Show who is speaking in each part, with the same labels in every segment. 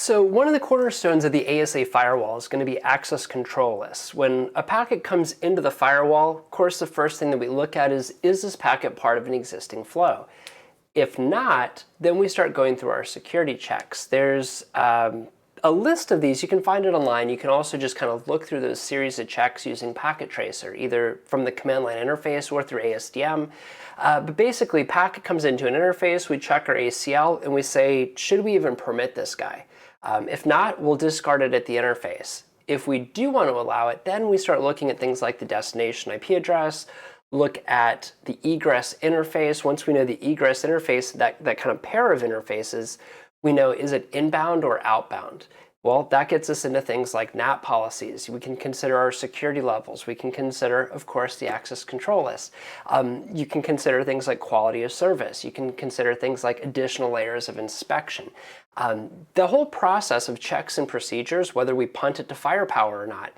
Speaker 1: So one of the cornerstones of the ASA firewall is going to be access control lists. When a packet comes into the firewall, of course, the first thing that we look at is this packet part of an existing flow? If not, then we start going through our security checks. There's a list of these. You can find it online. You can also just kind of look through those series of checks using Packet Tracer, either from the command line interface or through ASDM. But basically, packet comes into an interface, we check our ACL, and we say, should we even permit this guy? If not, we'll discard it at the interface. If we do want to allow it, then we start looking at things like the destination IP address, look at the egress interface. Once we know the egress interface, that kind of pair of interfaces, we know, is it inbound or outbound? Well, that gets us into things like NAT policies. We can consider our security levels. We can consider, of course, the access control list. You can consider things like quality of service. You can consider things like additional layers of inspection. The whole process of checks and procedures, whether we punt it to firepower or not,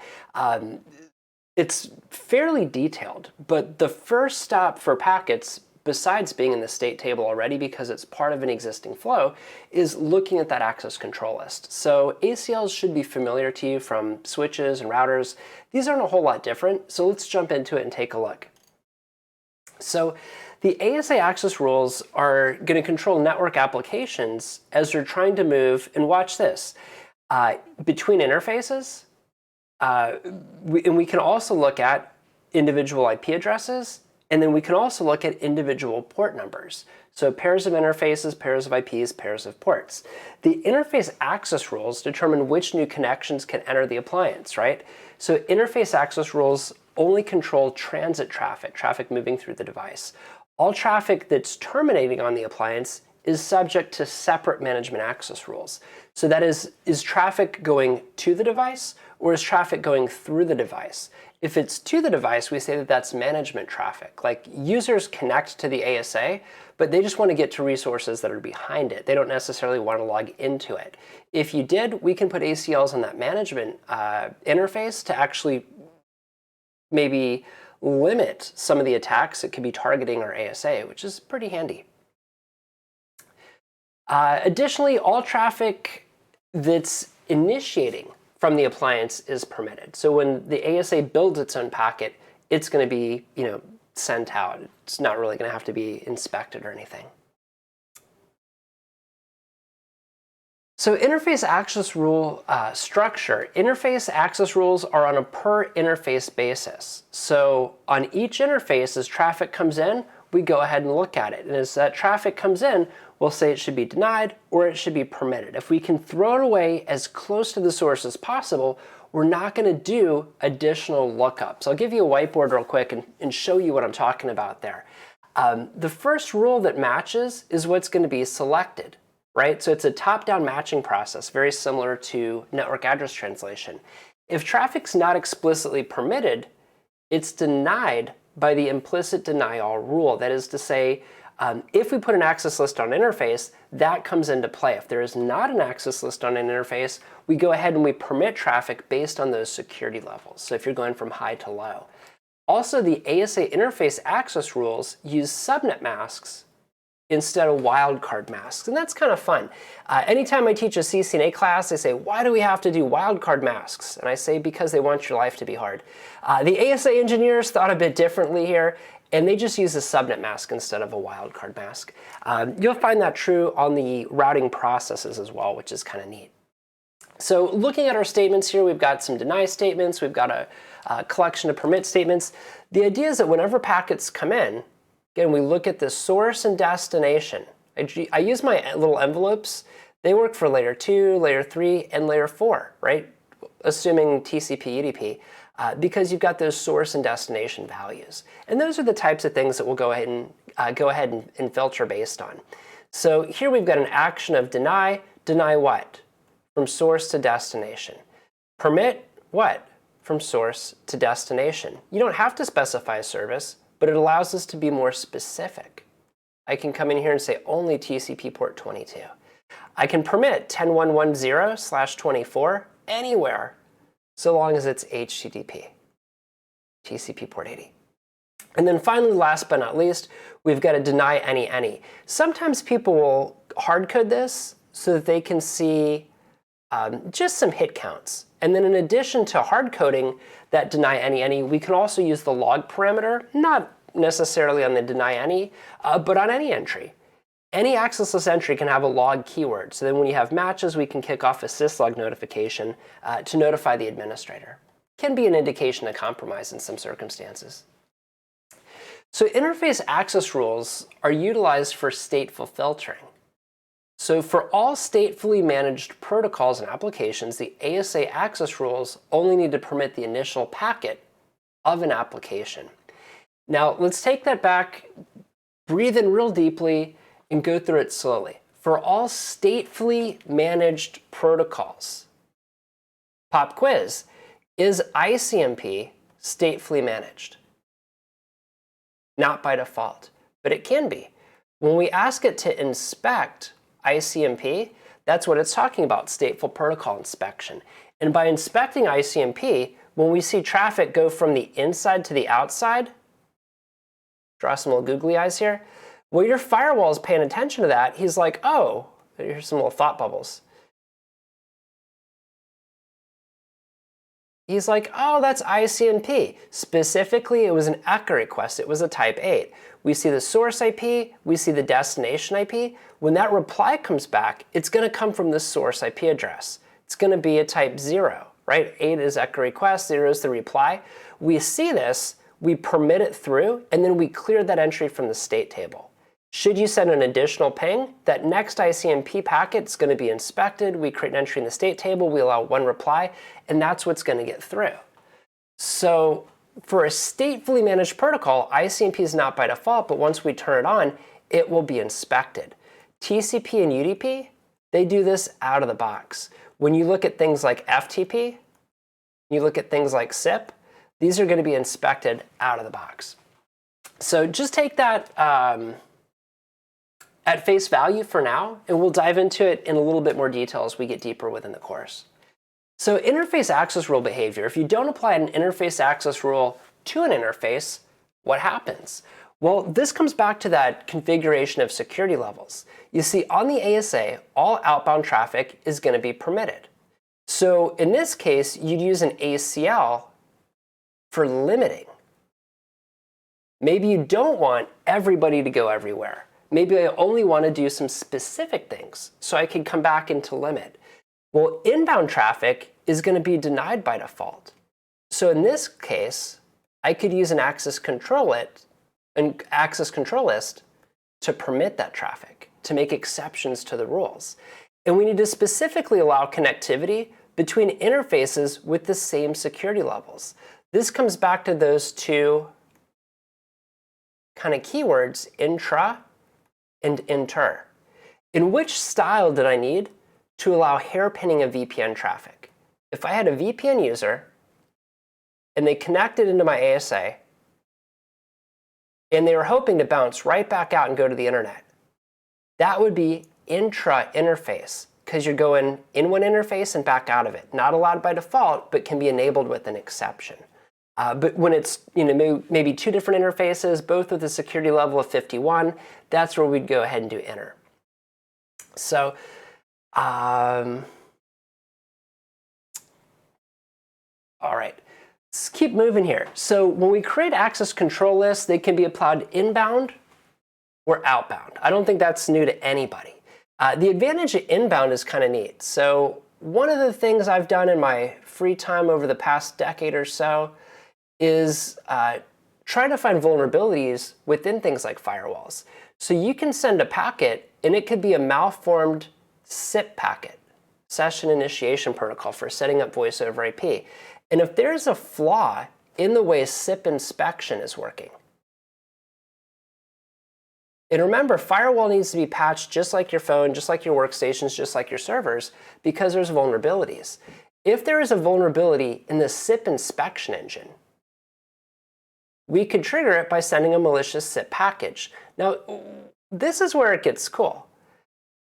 Speaker 1: it's fairly detailed. But the first stop for packets, besides being in the state table already because it's part of an existing flow, is looking at that access control list. So ACLs should be familiar to you from switches and routers. These aren't a whole lot different, so let's jump into it and take a look. So the ASA access rules are going to control network applications as they're trying to move, and watch this, between interfaces. And we can also look at individual IP addresses, and then we can also look at individual port numbers. So pairs of interfaces, pairs of IPs, pairs of ports. The interface access rules determine which new connections can enter the appliance, right? So interface access rules only control transit traffic, traffic moving through the device. All traffic that's terminating on the appliance is subject to separate management access rules. So that is traffic going to the device, or is traffic going through the device? If it's to the device, we say that that's management traffic. Like, users connect to the ASA, but they just want to get to resources that are behind it. They don't necessarily want to log into it. If you did, we can put ACLs on that management interface to actually maybe limit some of the attacks that could be targeting our ASA, which is pretty handy. Additionally, all traffic that's initiating from the appliance is permitted. So when the ASA builds its own packet, it's going to be, sent out. It's not really going to have to be inspected or anything. So interface access rule structure. Interface access rules are on a per interface basis. So on each interface, as traffic comes in, we go ahead and look at it. And as that traffic comes in, we'll say it should be denied or it should be permitted. If we can throw it away as close to the source as possible, we're not going to do additional lookups. I'll give you a whiteboard real quick and show you what I'm talking about there. The first rule that matches is what's going to be selected, right? So it's a top-down matching process, very similar to network address translation. If traffic's not explicitly permitted, it's denied by the implicit deny all rule. That is to say, if we put an access list on an interface, that comes into play. If there is not an access list on an interface, we go ahead and we permit traffic based on those security levels. So if you're going from high to low. Also, the ASA interface access rules use subnet masks instead of wildcard masks. And that's kind of fun. Anytime I teach a CCNA class, they say, why do we have to do wildcard masks? And I say, because they want your life to be hard. The ASA engineers thought a bit differently here, and they just use a subnet mask instead of a wildcard mask. You'll find that true on the routing processes as well, which is kind of neat. So looking at our statements here, we've got some deny statements. We've got a collection of permit statements. The idea is that whenever packets come in, again, we look at the source and destination. I use my little envelopes. They work for layer 2, layer 3, and layer 4, right? Assuming TCP, UDP, because you've got those source and destination values. And those are the types of things that we'll go ahead and filter based on. So here we've got an action of deny. Deny what? From source to destination. Permit what? From source to destination. You don't have to specify a service, but it allows us to be more specific. I can come in here and say only TCP port 22. I can permit 10110/24 anywhere, so long as it's HTTP, TCP port 80. And then finally, last but not least, we've got to deny any. Sometimes people will hard code this so that they can see just some hit counts. And then in addition to hard coding that deny any, we can also use the log parameter, not necessarily on the deny any, but on any entry. Any accessless entry can have a log keyword. So then when you have matches, we can kick off a syslog notification to notify the administrator. Can be an indication of compromise in some circumstances. So interface access rules are utilized for stateful filtering. So for all statefully managed protocols and applications, the ASA access rules only need to permit the initial packet of an application. Now let's take that back, breathe in real deeply, and go through it slowly. For all statefully managed protocols, pop quiz, is ICMP statefully managed? Not by default, but it can be. When we ask it to inspect ICMP, that's what it's talking about, stateful protocol inspection. And by inspecting ICMP, when we see traffic go from the inside to the outside, draw some little googly eyes here, well, your firewall is paying attention to that. He's like, oh, here's some little thought bubbles. He's like, oh, that's ICMP. Specifically, it was an ECHA request. It was a type 8. We see the source IP. We see the destination IP. When that reply comes back, it's going to come from the source IP address. It's going to be a type 0, right? 8 is ECHA request, 0 is the reply. We see this, we permit it through, and then we clear that entry from the state table. Should you send an additional ping, that next ICMP packet is going to be inspected. We create an entry in the state table. We allow one reply, and that's what's going to get through. So for a statefully managed protocol, ICMP is not by default, but once we turn it on, it will be inspected. TCP and UDP, they do this out of the box. When you look at things like FTP, you look at things like SIP, these are going to be inspected out of the box. So just take that at face value for now, and we'll dive into it in a little bit more detail as we get deeper within the course. So interface access rule behavior, if you don't apply an interface access rule to an interface, what happens? Well, this comes back to that configuration of security levels. You see, on the ASA, all outbound traffic is going to be permitted. So in this case, you'd use an ACL for limiting. Maybe you don't want everybody to go everywhere. Maybe I only want to do some specific things, so I can come back into limit. Well, inbound traffic is going to be denied by default. So in this case, I could use an access control list to permit that traffic, to make exceptions to the rules. And we need to specifically allow connectivity between interfaces with the same security levels. This comes back to those two kind of keywords, intra and inter. In which style did I need to allow hairpinning of VPN traffic? If I had a VPN user and they connected into my ASA and they were hoping to bounce right back out and go to the internet, that would be intra-interface, because you're going in one interface and back out of it. Not allowed by default, but can be enabled with an exception. But when it's maybe two different interfaces, both with a security level of 51, that's where we'd go ahead and do inter. So all right, let's keep moving here. So when we create access control lists, they can be applied inbound or outbound. I don't think that's new to anybody. The advantage of inbound is kind of neat. So one of the things I've done in my free time over the past decade or so is trying to find vulnerabilities within things like firewalls. So you can send a packet, and it could be a malformed SIP packet, Session Initiation Protocol, for setting up voice over IP. And if there's a flaw in the way SIP inspection is working, and remember, firewall needs to be patched just like your phone, just like your workstations, just like your servers, because there's vulnerabilities. If there is a vulnerability in the SIP inspection engine, we could trigger it by sending a malicious SIP package. Now, this is where it gets cool.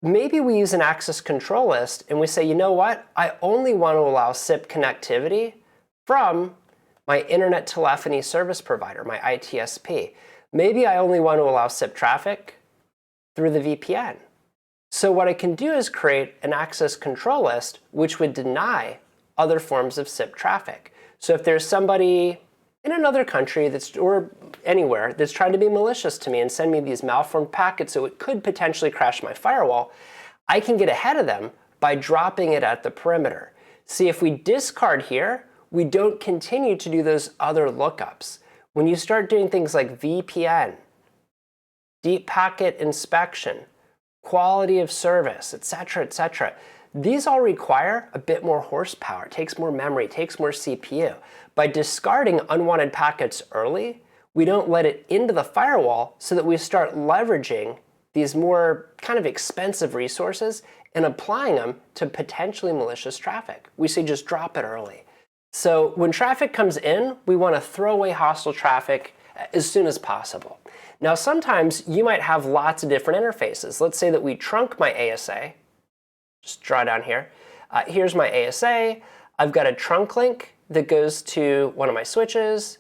Speaker 1: Maybe we use an access control list and we say, you know what? I only want to allow SIP connectivity from my internet telephony service provider, my ITSP. Maybe I only want to allow SIP traffic through the VPN. So what I can do is create an access control list which would deny other forms of SIP traffic. So if there's somebody in another country or anywhere that's trying to be malicious to me and send me these malformed packets so it could potentially crash my firewall, I can get ahead of them by dropping it at the perimeter. See, if we discard here, we don't continue to do those other lookups. When you start doing things like VPN, deep packet inspection, quality of service, etc., these all require a bit more horsepower, takes more memory, takes more CPU. By discarding unwanted packets early, we don't let it into the firewall so that we start leveraging these more kind of expensive resources and applying them to potentially malicious traffic. We say just drop it early. So when traffic comes in, we want to throw away hostile traffic as soon as possible. Now sometimes you might have lots of different interfaces. Let's say that we trunk my ASA. Just draw down here. Here's my ASA. I've got a trunk link that goes to one of my switches,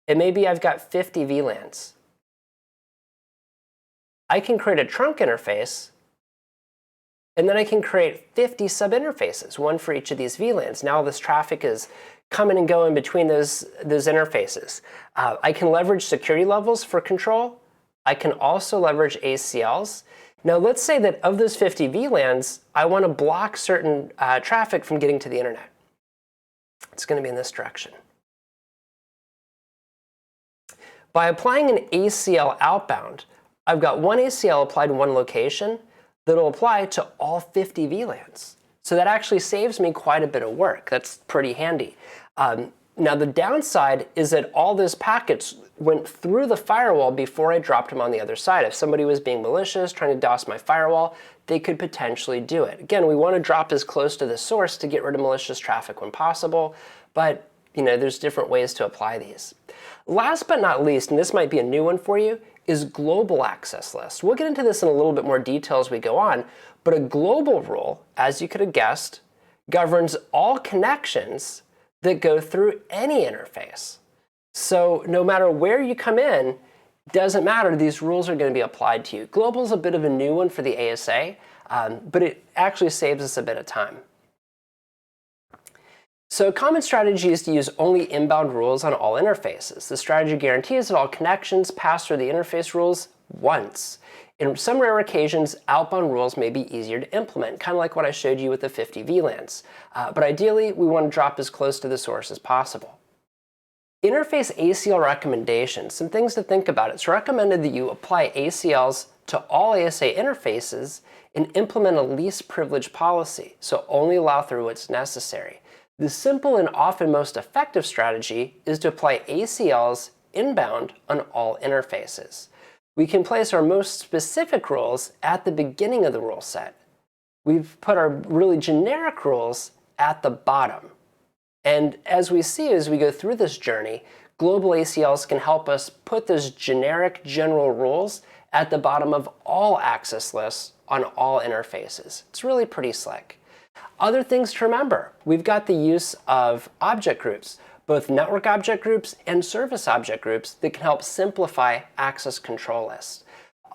Speaker 1: and maybe I've got 50 VLANs. I can create a trunk interface, and then I can create 50 sub-interfaces, one for each of these VLANs. Now this traffic is coming and going between those interfaces. I can leverage security levels for control. I can also leverage ACLs. Now let's say that of those 50 VLANs, I want to block certain traffic from getting to the internet. It's going to be in this direction. By applying an ACL outbound, I've got one ACL applied in one location that'll apply to all 50 VLANs. So that actually saves me quite a bit of work. That's pretty handy. Now the downside is that all those packets went through the firewall before I dropped them on the other side. If somebody was being malicious, trying to DOS my firewall, they could potentially do it. Again, we want to drop as close to the source to get rid of malicious traffic when possible, but there's different ways to apply these. Last but not least, and this might be a new one for you, is global access lists. We'll get into this in a little bit more detail as we go on, but a global rule, as you could have guessed, governs all connections that go through any interface. So no matter where you come in, doesn't matter, these rules are going to be applied to you. Global is a bit of a new one for the ASA, but it actually saves us a bit of time. So a common strategy is to use only inbound rules on all interfaces. The strategy guarantees that all connections pass through the interface rules once. In some rare occasions, outbound rules may be easier to implement, kind of like what I showed you with the 50 VLANs. But ideally, we want to drop as close to the source as possible. Interface ACL recommendations, some things to think about. It's recommended that you apply ACLs to all ASA interfaces and implement a least privilege policy, so only allow through what's necessary. The simple and often most effective strategy is to apply ACLs inbound on all interfaces. We can place our most specific rules at the beginning of the rule set. We've put our really generic rules at the bottom. And as we see as we go through this journey, global ACLs can help us put those generic general rules at the bottom of all access lists on all interfaces. It's really pretty slick. Other things to remember, we've got the use of object groups, both network object groups and service object groups that can help simplify access control lists.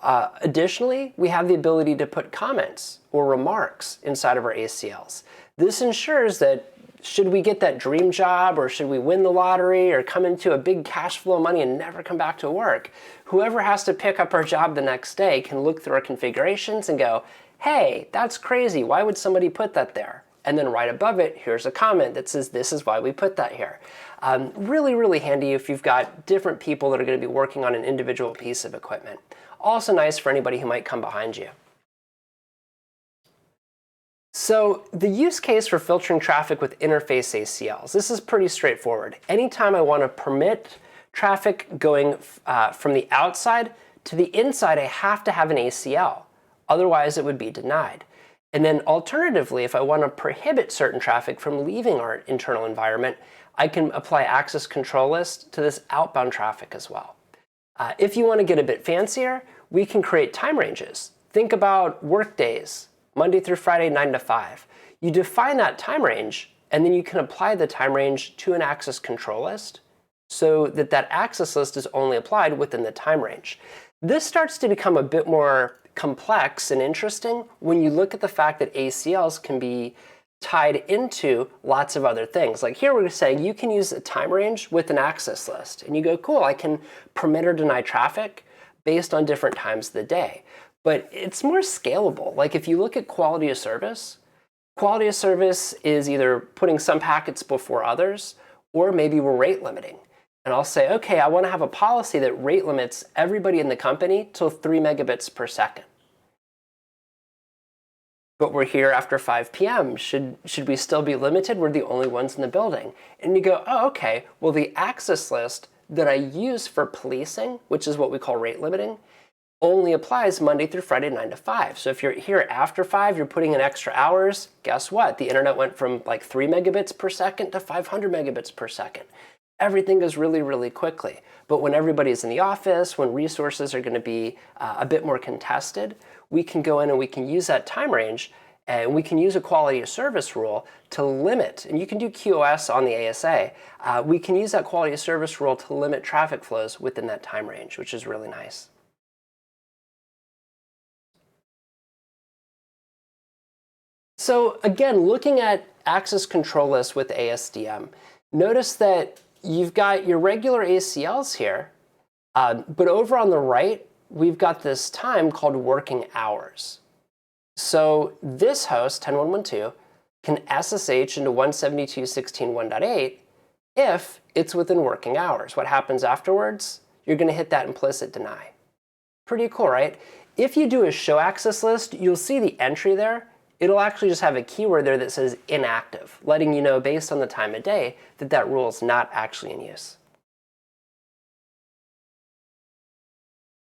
Speaker 1: Additionally, we have the ability to put comments or remarks inside of our ACLs. This ensures that should we get that dream job, or should we win the lottery, or come into a big cash flow of money and never come back to work, whoever has to pick up our job the next day can look through our configurations and go, hey, that's crazy, why would somebody put that there? And then right above it, here's a comment that says, this is why we put that here. Really, really handy if you've got different people that are going to be working on an individual piece of equipment. Also nice for anybody who might come behind you. So the use case for filtering traffic with interface ACLs, this is pretty straightforward. Anytime I want to permit traffic going from the outside to the inside, I have to have an ACL. Otherwise, it would be denied. And then alternatively, if I want to prohibit certain traffic from leaving our internal environment, I can apply access control list to this outbound traffic as well. If you want to get a bit fancier, we can create time ranges. Think about work days, Monday through Friday, 9 to 5. You define that time range, and then you can apply the time range to an access control list so that that access list is only applied within the time range. This starts to become a bit more complex and interesting when you look at the fact that ACLs can be tied into lots of other things. Like here we're saying you can use a time range with an access list. And you go, cool, I can permit or deny traffic based on different times of the day. But it's more scalable. Like if you look at quality of service is either putting some packets before others, or maybe we're rate limiting. And I'll say, okay, I want to have a policy that rate limits everybody in the company to 3 megabits per second. But we're here after 5 p.m. Should we still be limited? We're the only ones in the building. And you go, oh, okay, well, the access list that I use for policing, which is what we call rate limiting, only applies Monday through Friday, 9 to 5. So if you're here after 5, you're putting in extra hours, guess what? The internet went from like 3 megabits per second to 500 megabits per second. Everything goes really, really quickly. But when everybody's in the office, when resources are going to be a bit more contested, we can go in and we can use that time range, and we can use a quality of service rule to limit, and you can do QoS on the ASA, we can use that quality of service rule to limit traffic flows within that time range, which is really nice. So again, looking at access control lists with ASDM, notice that you've got your regular ACLs here, but over on the right, we've got this time called working hours. So this host, 10112, can SSH into 172.16.1.8 if it's within working hours. What happens afterwards? You're going to hit that implicit deny. Pretty cool, right? If you do a show access list, you'll see the entry there. It'll actually just have a keyword there that says inactive, letting you know based on the time of day that that rule is not actually in use.